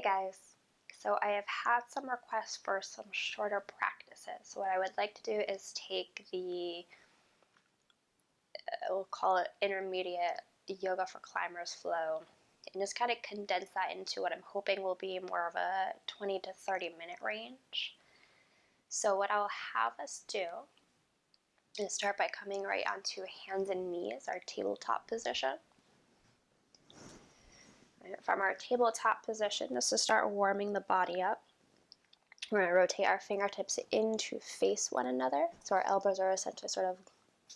Hey guys, so I have had some requests for some shorter practices. So what I would like to do is take the, we'll call it intermediate yoga for climbers flow, and just kind of condense that into what I'm hoping will be more of a 20 to 30 minute range. So what I'll have us do is start by coming right onto hands and knees, our tabletop position. From our tabletop position, just to start warming the body up, we're going to rotate our fingertips in to face one another. So our elbows are essentially sort of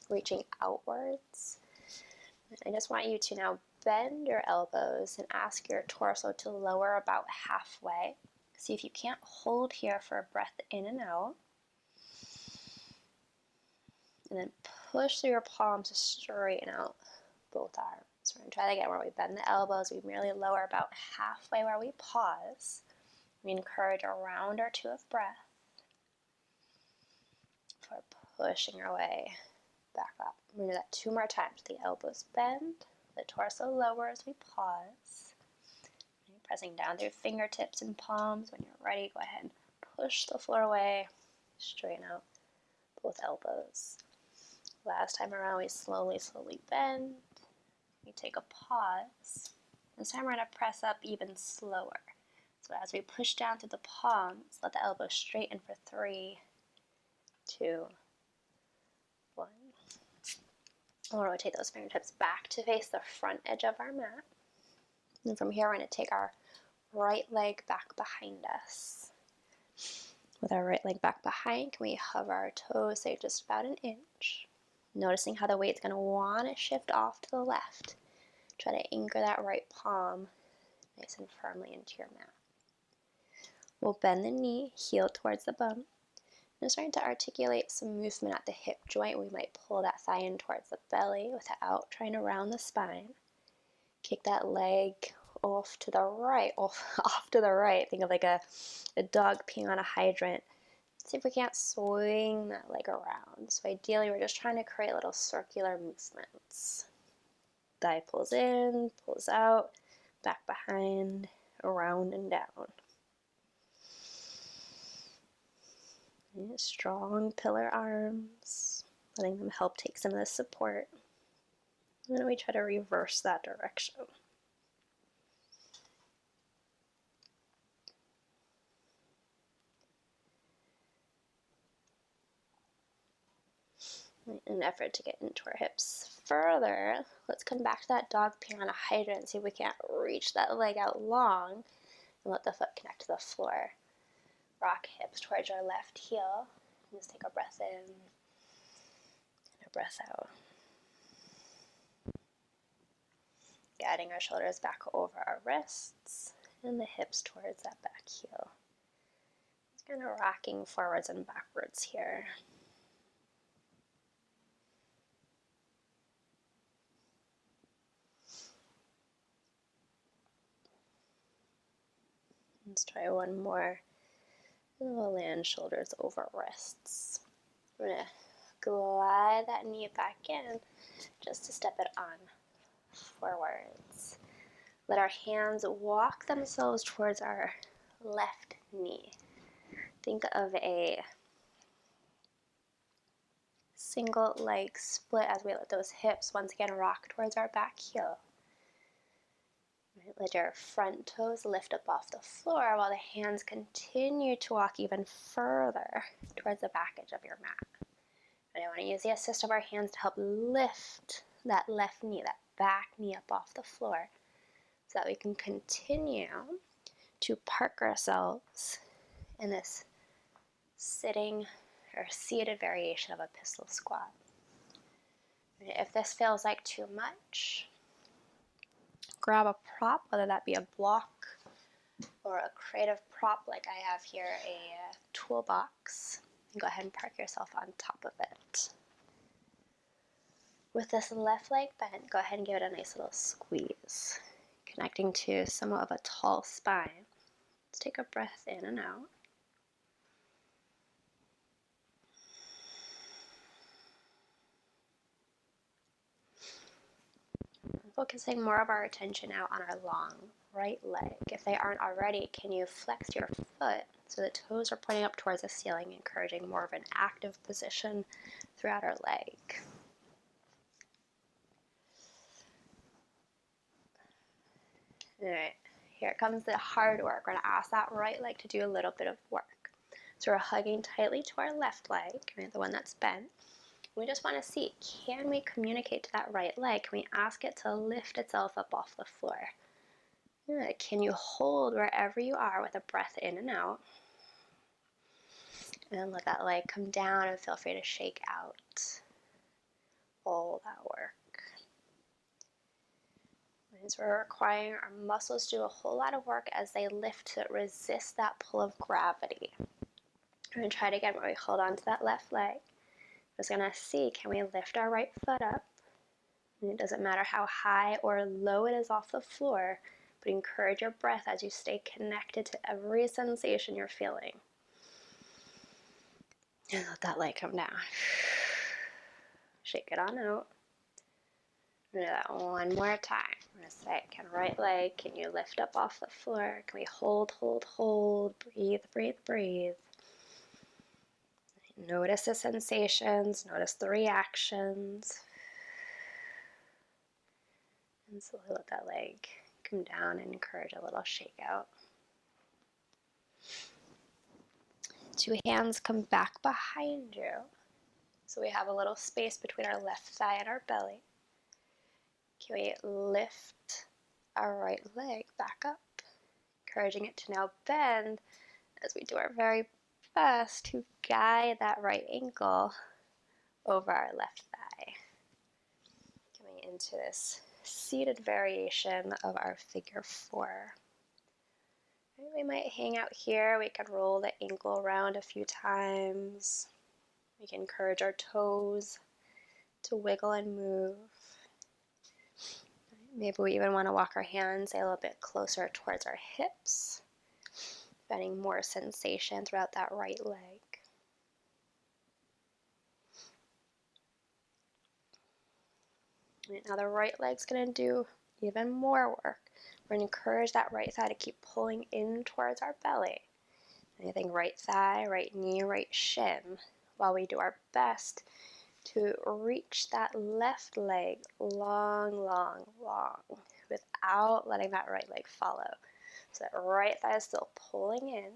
reaching outwards. I just want you to now bend your elbows and ask your torso to lower about halfway. See if you can't hold here for a breath in and out. And then push through your palms to straighten out both arms. We're going to try that again, where we bend the elbows, we merely lower about halfway where we pause. We encourage a round or two of breath before pushing our way back up. We're going to do that 2 more times. The elbows bend, the torso lowers, we pause. You're pressing down through fingertips and palms. When you're ready, go ahead and push the floor away, straighten out both elbows. Last time around, we slowly bend. We take a pause. This time we're going to press up even slower. So as we push down through the palms, let the elbows straighten for 3, 2, 1. We'll rotate those fingertips back to face the front edge of our mat. And from here, we're going to take our right leg back behind us. With our right leg back behind, can we hover our toes, say just about an inch? Noticing how the weight's going to want to shift off to the left. Try to anchor that right palm nice and firmly into your mat. We'll bend the knee, heel towards the bum. And starting to articulate some movement at the hip joint. We might pull that thigh in towards the belly without trying to round the spine. Kick that leg off to the right, off to the right. Think of like a dog peeing on a hydrant. See if we can't swing that leg around. So ideally, we're just trying to create little circular movements. Thigh pulls in, pulls out, back behind, around and down. And strong pillar arms, letting them help take some of the support. And then we try to reverse that direction. In an effort to get into our hips further, let's come back to that dog peeing on a hydrant and see if we can't reach that leg out long and let the foot connect to the floor. Rock hips towards our left heel. And just take a breath in and a breath out. Guiding our shoulders back over our wrists and the hips towards that back heel. Just kind of rocking forwards and backwards here. Let's try one more. And we'll land shoulders over wrists. We're going to glide that knee back in just to step it on forwards. Let our hands walk themselves towards our left knee. Think of a single leg split as we let those hips once again rock towards our back heel. Let your front toes lift up off the floor while the hands continue to walk even further towards the back edge of your mat. And I want to use the assist of our hands to help lift that left knee, that back knee up off the floor, so that we can continue to park ourselves in this sitting or seated variation of a pistol squat. And if this feels like too much, grab a prop, whether that be a block or a creative prop like I have here, a toolbox, and go ahead and park yourself on top of it. With this left leg bent, go ahead and give it a nice little squeeze, connecting to somewhat of a tall spine. Let's take a breath in and out. Focusing more of our attention out on our long right leg. If they aren't already, can you flex your foot so the toes are pointing up towards the ceiling, encouraging more of an active position throughout our leg. All right, here comes the hard work. We're gonna ask that right leg to do a little bit of work. So we're hugging tightly to our left leg, right, the one that's bent. We just want to see, can we communicate to that right leg? Can we ask it to lift itself up off the floor? Good. Can you hold wherever you are with a breath in and out? And let that leg come down and feel free to shake out all that work. As we're requiring our muscles to do a whole lot of work as they lift to resist that pull of gravity. We're going to try it again where we hold on to that left leg. We're just going to see, can we lift our right foot up? And it doesn't matter how high or low it is off the floor, but encourage your breath as you stay connected to every sensation you're feeling. And let that leg come down. Shake it on out. Do that one more time. I'm going to say, can right leg, can you lift up off the floor? Can we hold, hold, hold? Breathe, breathe, breathe. Notice the sensations, notice the reactions. And slowly let that leg come down and encourage a little shake out. Two hands come back behind you. So we have a little space between our left thigh and our belly. Can we lift our right leg back up, encouraging it to now bend as we do our very best to guide that right ankle over our left thigh. Coming into this seated variation of our figure four. We might hang out here. We can roll the ankle around a few times. We can encourage our toes to wiggle and move. Maybe we even want to walk our hands a little bit closer towards our hips, getting more sensation throughout that right leg. Now the right leg's going to do even more work. We're going to encourage that right thigh to keep pulling in towards our belly. Anything right thigh, right knee, right shin, while we do our best to reach that left leg long, long, long without letting that right leg follow. So that right thigh is still pulling in.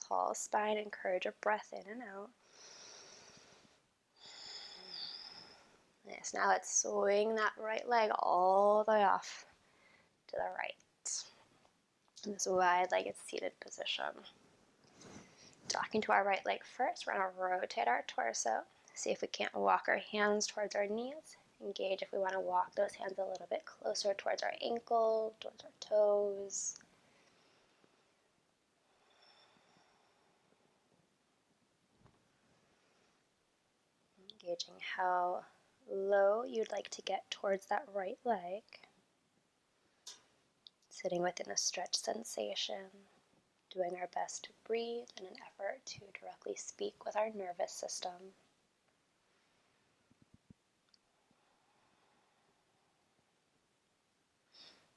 Tall spine, encourage a breath in and out. Yes, now let's swing that right leg all the way off to the right. In this wide-legged seated position. Talking to our right leg first, we're going to rotate our torso. See if we can't walk our hands towards our knees. Engage if we want to walk those hands a little bit closer towards our ankle, towards our toes. Engaging how low you'd like to get towards that right leg. Sitting within a stretch sensation. Doing our best to breathe in an effort to directly speak with our nervous system.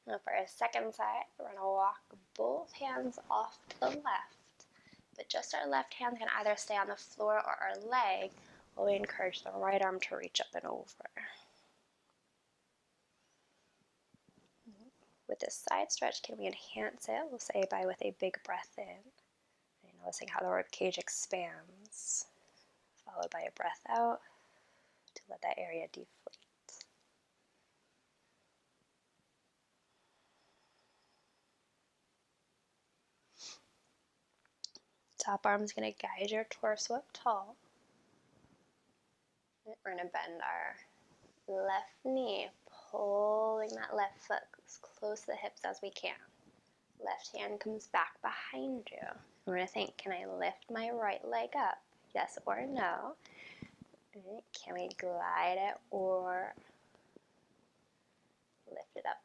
Now for our second side, we're going to walk both hands off to the left, but just our left hand can either stay on the floor or our leg, while we encourage the right arm to reach up and over. With this side stretch, can we enhance it? We'll say by with a big breath in. And noticing how the rib cage expands, followed by a breath out to let that area deflate. Top arm is going to guide your torso up tall. We're going to bend our left knee, pulling that left foot as close to the hips as we can. Left hand comes back behind you. We're going to think, can I lift my right leg up? Yes or no. Can we glide it or lift it up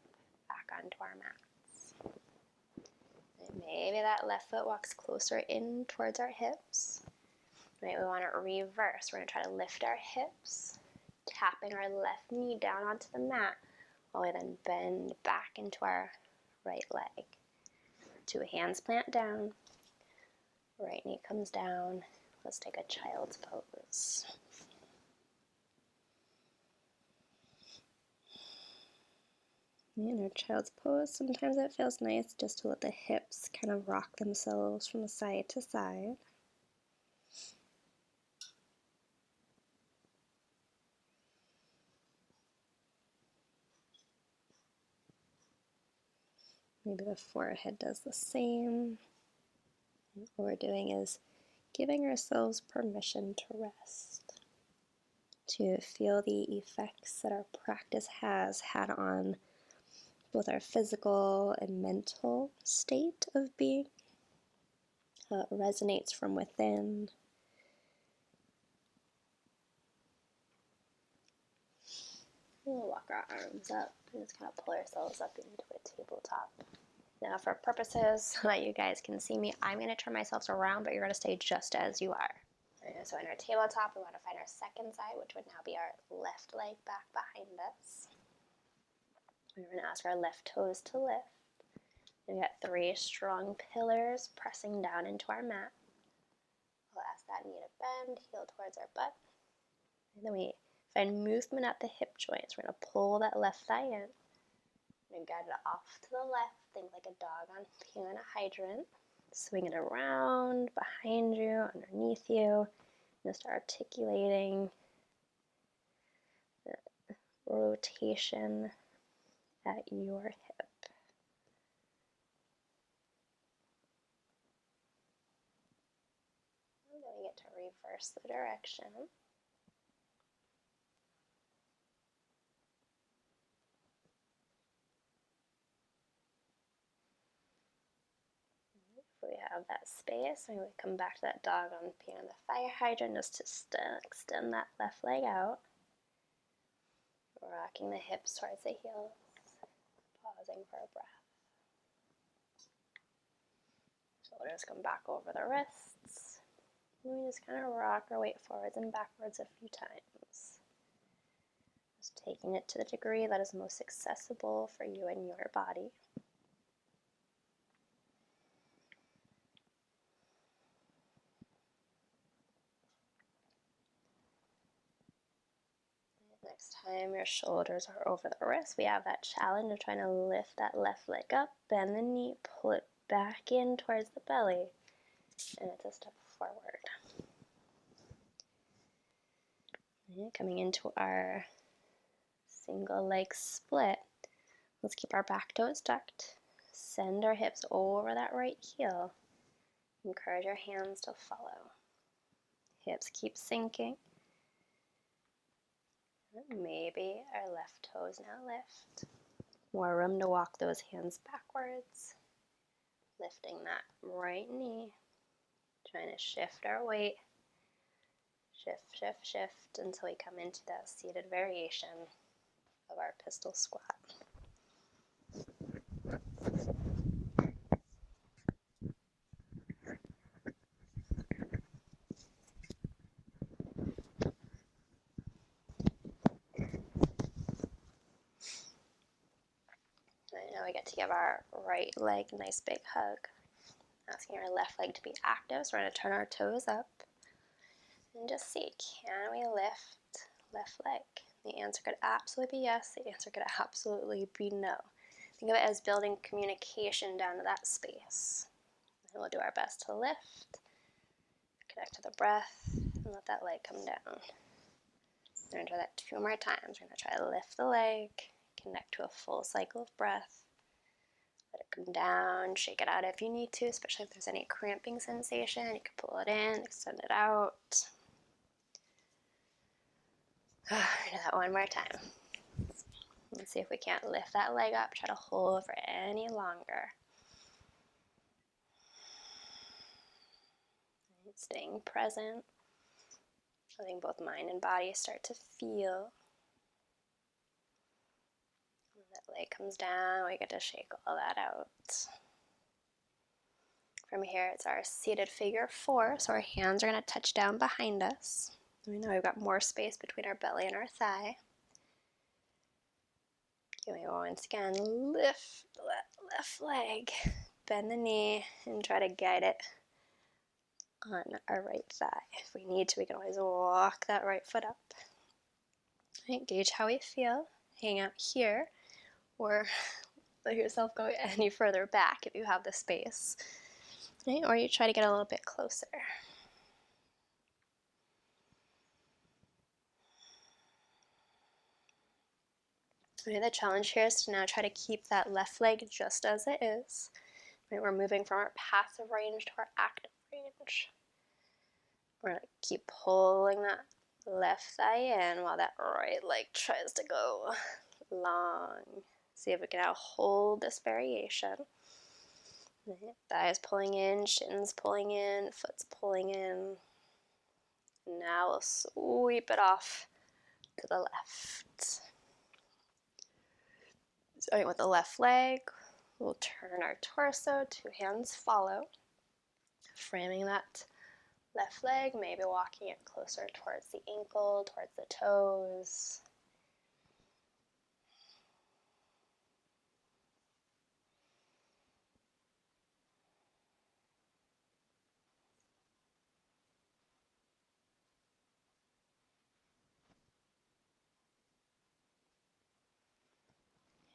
back onto our mats? And maybe that left foot walks closer in towards our hips. Right, we want to reverse. We're going to try to lift our hips, tapping our left knee down onto the mat, while we then bend back into our right leg. 2 hands plant down, right knee comes down. Let's take a child's pose. In our child's pose, sometimes it feels nice just to let the hips kind of rock themselves from side to side. Maybe the forehead does the same. What we're doing is giving ourselves permission to rest, to feel the effects that our practice has had on both our physical and mental state of being. How it resonates from within. We'll walk our arms up and just kind of pull ourselves up into a tabletop. Now for purposes so that you guys can see me, I'm going to turn myself around, but you're going to stay just as you are. So in our tabletop, we want to find our second side, which would now be our left leg back behind us. We're going to ask our left toes to lift. We've got 3 strong pillars pressing down into our mat. We'll ask that knee to bend, heel towards our butt. And then we find movement at the hip joints. We're going to pull that left thigh in. We're going to guide it off to the left. Think like a dog on peeing on a hydrant. Swing it around, behind you, underneath you. Just articulating the rotation at your hip. And then we get to reverse the direction. If we have that space, we would come back to that dog on peeing on the fire hydrant just to extend that left leg out. Rocking the hips towards the heels. Pausing for a breath. Shoulders come back over the wrists. And we just kind of rock our weight forwards and backwards a few times. Just taking it to the degree that is most accessible for you and your body. Next time your shoulders are over the wrists, we have that challenge of trying to lift that left leg up, bend the knee, pull it back in towards the belly, and it's a step forward. And coming into our single leg split, let's keep our back toes tucked. Send our hips over that right heel. Encourage our hands to follow. Hips keep sinking. And maybe our left toes now lift. More room to walk those hands backwards. Lifting that right knee. Trying to shift our weight. Shift, shift, shift until we come into that seated variation of our pistol squat. Now we get to give our right leg a nice big hug. Asking our left leg to be active, so we're going to turn our toes up. And just see, can we lift left leg? The answer could absolutely be yes. The answer could absolutely be no. Think of it as building communication down to that space. And we'll do our best to lift, connect to the breath, and let that leg come down. We're going to try that 2 more times. We're going to try to lift the leg, connect to a full cycle of breath. Let it come down, shake it out if you need to, especially if there's any cramping sensation. You can pull it in, extend it out. Do that 1 more time. Let's see if we can't lift that leg up. Try to hold for any longer. Staying present. Letting both mind and body start to feel. When that leg comes down, we get to shake all that out. From here, it's our seated figure 4, so our hands are going to touch down behind us. We know we've got more space between our belly and our thigh. And we once again lift that left leg. Bend the knee and try to guide it on our right thigh. If we need to, we can always walk that right foot up. Right, gauge how we feel. Hang out here, or let yourself go any further back if you have the space. Right, or you try to get a little bit closer. Okay, the challenge here is to now try to keep that left leg just as it is. Right, we're moving from our passive range to our active range. We're going to keep pulling that left thigh in while that right leg tries to go long. See if we can now hold this variation. Right, thighs pulling in, shins pulling in, foot's pulling in. Now we'll sweep it off to the left. Starting with the left leg, we'll turn our torso, 2 hands follow. Framing that left leg, maybe walking it closer towards the ankle, towards the toes.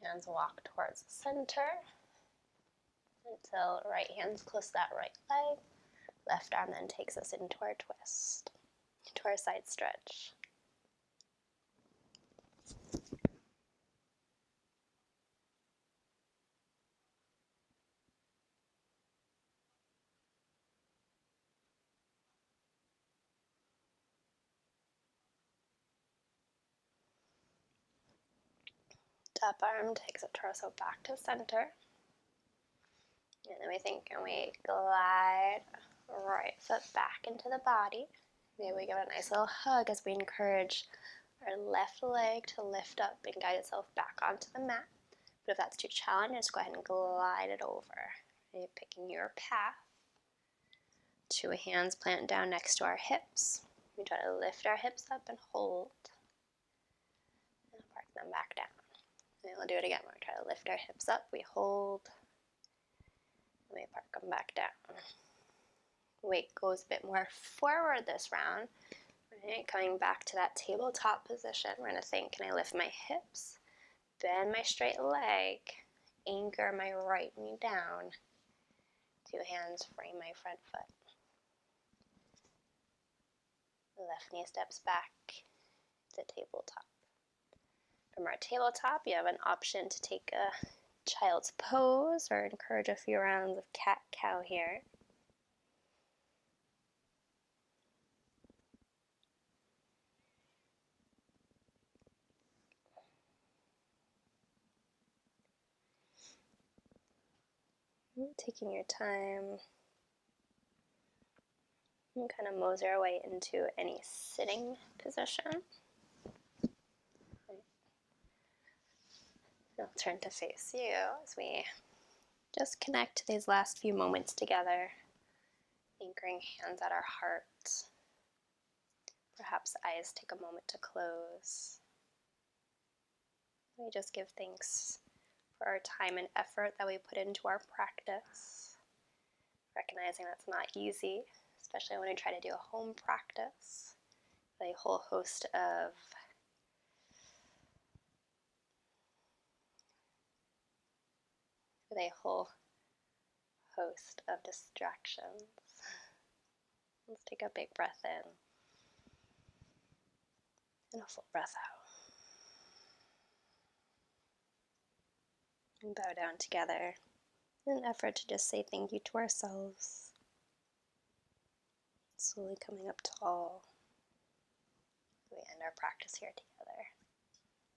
Hands walk towards the center until right hand's close to that right leg. Left arm then takes us into our twist, into our side stretch. Top arm takes the torso back to center. And then we think, can we glide right foot back into the body? Maybe we give a nice little hug as we encourage our left leg to lift up and guide itself back onto the mat. But if that's too challenging, just go ahead and glide it over. Okay, picking your path. 2 hands plant down next to our hips. We try to lift our hips up and hold. And park them back down. And we'll do it again. We'll try to lift our hips up. We hold. And we park them back down. Weight goes a bit more forward this round. Right, coming back to that tabletop position. We're going to think, can I lift my hips? Bend my straight leg. Anchor my right knee down. 2 hands frame my front foot. Left knee steps back to tabletop. From our tabletop, you have an option to take a child's pose or encourage a few rounds of cat-cow here. Taking your time. And kind of mosey our way into any sitting position. I'll turn to face you as we just connect these last few moments together, anchoring hands at our heart. Perhaps eyes take a moment to close. We just give thanks for our time and effort that we put into our practice, recognizing that's not easy, especially when we try to do a home practice, with a whole host of distractions. Let's take a big breath in and a full breath out. And bow down together in an effort to just say thank you to ourselves. Slowly coming up tall. We end our practice here together.